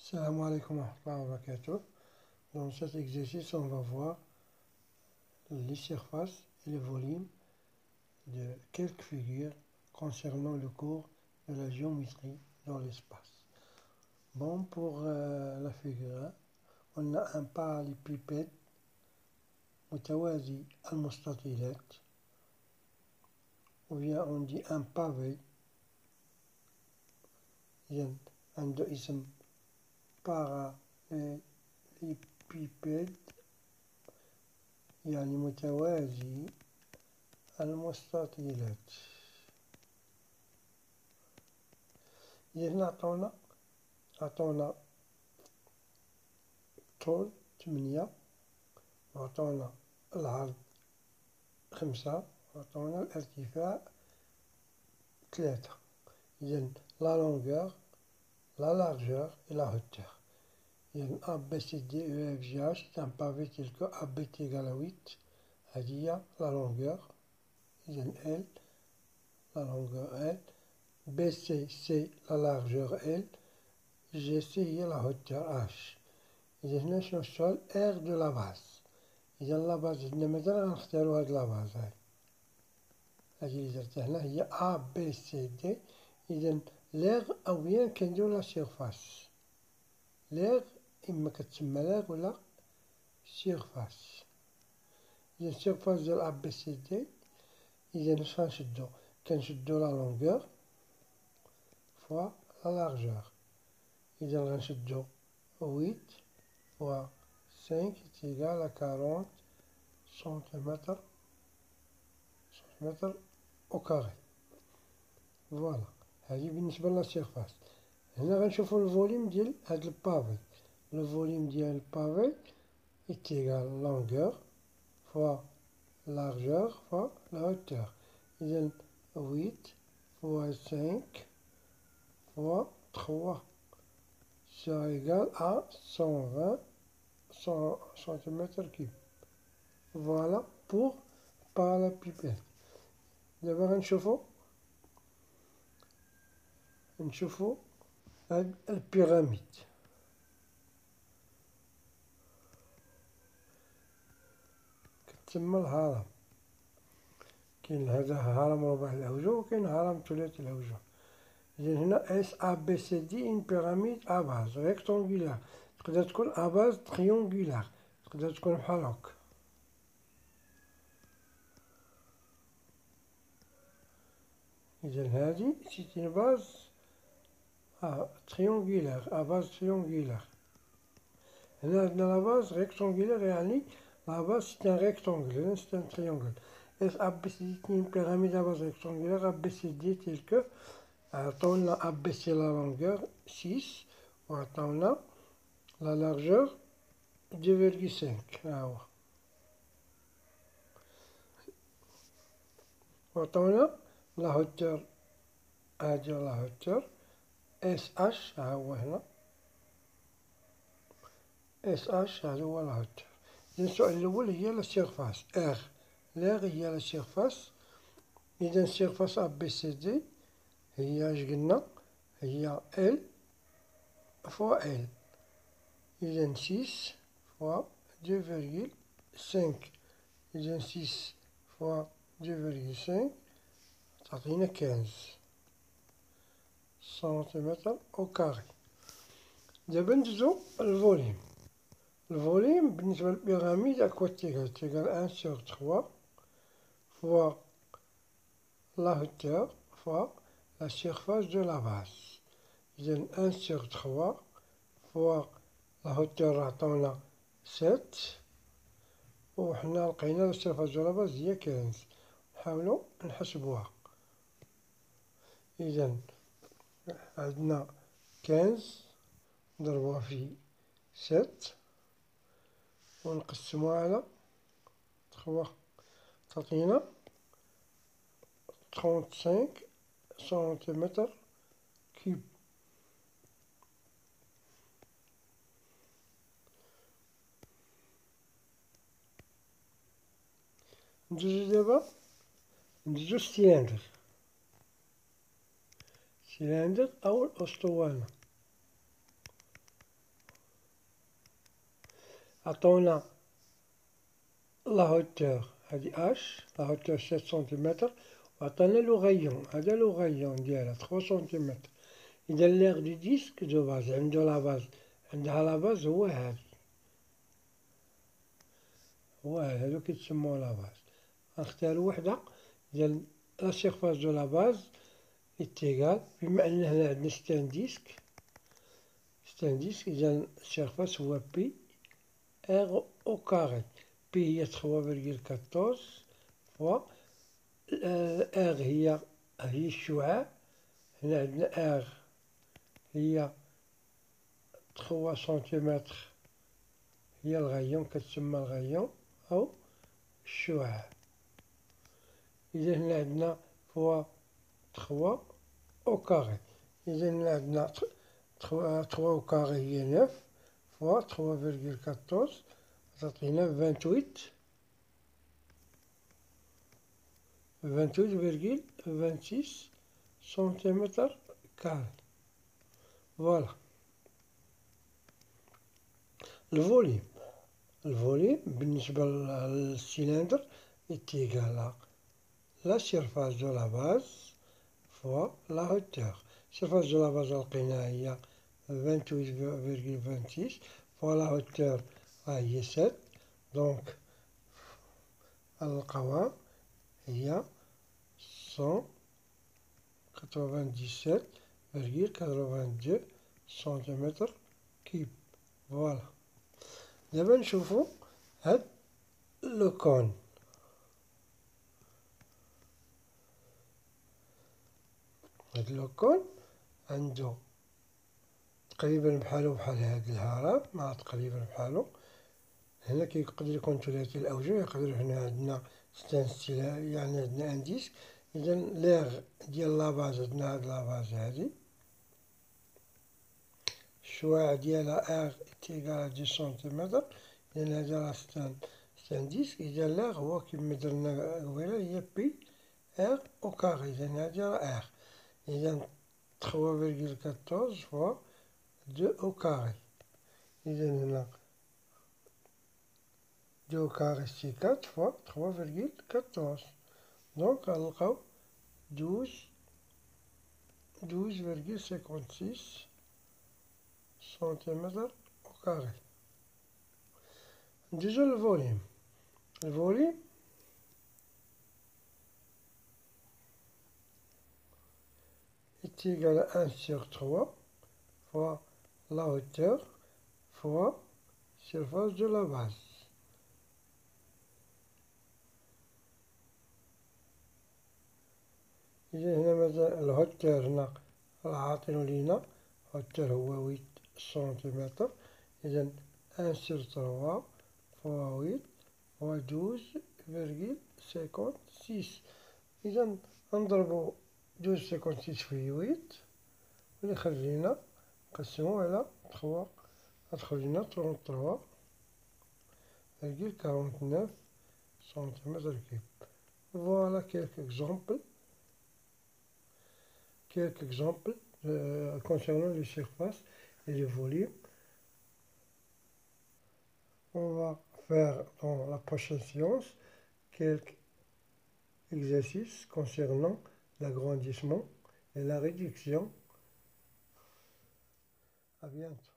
Salam alaikum wa rahmatullahi wa barakatuh. Dans cet exercice, on va voir les surfaces et les volumes de quelques figures concernant le cours de la géométrie dans l'espace. Bon, pour la figure 1, on a un parallépipède متوازي المستطيلات, ou bien on dit un pavé. عنده اسم parallépipède يعني متوازي المستطيلات. هنا عطونا طول 8 وعطونا العرض 5 وعطونا الارتفاع 3. إذن la longueur, la largeur et la hauteur. إذن A, B, C, D, E, F, G, H, c'est un pavé tel que AB est égal à 8. هذه la longueur. إذن L, la longueur L. BC, c'est la largeur L. GC هي la hauteur H. إذا هنا شنو السؤال؟ R de la base. إذا لا باز عندنا مثلا غنختارو هاد لا باز هاي. هادي اللي درتها هنا هي A B C D. إذا ليغ أو بيان كنديرو لا سيرفاس. ليغ إما كتسمى ليغ ولا سيرفاس. إذا سيرفاس ديال A B C D. إذا اش غنشدو؟ كنشدو لا لونغور فوا لا لارجور. إذا غنشدو 8 fois 5 est égal à 40 cm au carré. Voilà. هذه بالنسبة لا سيرفاس. هنا غنشوفو الفوليم ديال هاد البافي. لو فوليم ديال البافي est égal à longueur fois largeur fois la hauteur. إذا 8 fois 5 fois 3 sera égal à 120 cm3. Voilà pour parallépipède. دابا نشوفو هاد البيراميد. كتسمى الهرم. كاين هذا هرم رباعي الأوجه وكاين هرم ثلاثي الأوجه. إذا هنا S A B C D une pyramide à base rectangulaire. تقدر تكون à base triangulaire. تقدر تكون بحال هاك. إذا هادي سي une base triangulaire à base triangulaire. هنا عندنا لا باز rectangulaire يعني لا باز c'est un rectangle. هنا c'est un triangle. S A B C D une pyramide à base rectangulaire. A B C D tel que عطونا A B C la longueur 6 وعطونا la largeur 2,5. ها هو. وعطونا لا hauteur. هادي لا hauteur SH. ها هو هنا SH. هذا هو لا hauteur. إذا السؤال الأول هي لا سيرفاس R. ليغ هي لا سيرفاس. إذا سيرفاس A B C D هي اش قلنا؟ هي L فوا L. إذا 6 فوا 2,5. إذا 6 فوا 2,5 تعطينا 15 سنتيمتر أو كاري. دابا ندوزو الفوليم. الفوليم بالنسبة للبيراميد أكوا تيغال 1/3 فوا لا hauteur فوا la surface de la base. إذا 1/3 فوا la hauteur عطونا 7 وحنا لقينا لا surface de la base هي 15. نحاولو نحسبوها. إذا عندنا 15 نضربوها في 7 ونقسموها على 3 تعطينا 35 سنتيمتر كيوب. ندوزو دابا السيلندر. السيلندر أو الأسطوانة. عطونا لا هوتور هادي اش، لا هوتور 7 سنتيمتر، وعطانا لو غيون، هذا لو غيون ديالها 3 سنتيمتر. إذا ليغ دو ديسك دو باز عندها لا باز هو هادي، هادو كيتسموا لا باز. غنختارو وحدة ديال لا سيرفاس دو لا باز إتيغال، بما أن هنا عندنا ستان ديسك، إذا السيرفاس هو بي ار أو كاري. بي هي 3,14 فوا ار هي الشعاع، هنا عندنا ار هي 3 سنتيمتر، هي الغيون، كتسمى الغيون أو الشعاع. إذا هنا عندنا فوا 3 أو كاري، إذا هنا عندنا 3 أو كاري هي 9 فوا 3,14 تعطينا 28,26 سنتيمتر كاري. فوالا. الفوليم بالنسبة للسيلندر إتيغال لا سيرفاس دو لا باز فوا لا هوتور. سيرفاس دو لا باز لقيناها هي 28,26 فوا لا هوتور هي 7، دونك القوام هي 197,82 سنتيمتر كيب. فوالا. دابا نشوفو هاد لو كون. هاد لو كون عندو تقريبا بحال هاد الهرم، مع تقريبا بحالو. هنا كيقدر يكون ثلاثي الأوجه، يقدر هنا عندنا ستانستيل، يعني عندنا ان ديسك. إذا ليغ ديال لاباز عندنا هاد لاباز هادي، الشعاع ديالها ار إتيغال 10 سنتيمتر، إذا هذا راه ستان ديسك. إذا ليغ هو كيما درنا قبيلة هي بي ار أو كاري، إذا هادي راه ار، إذا 3,14 فوا 2 أو كاري. إذا هنا 2 أو كاري سي 4 فوا 3,14، دونك غنلقاو 12,56 سنتيمتر أو كاري. ندوزو للفوليم. الفوليم إتيغال 1 sur 3 fois la hauteur fois surface de la base. إذا هنا مثلا الهوتور هنا راه عاطينو لينا، الهوتور هو 8 سنتيمتر، إذا 1 sur 3 fois 8 هو 12,56. إذا نضربو 12,56 في 8 ويخرج لينا، نقسمو على 3 غتخرج لينا 33,49 سنتيمتر كيب. Voilà quelques exemples concernant les surfaces et les volumes. On va faire dans la prochaine séance quelques exercices concernant l'agrandissement et la réduction. À bientôt.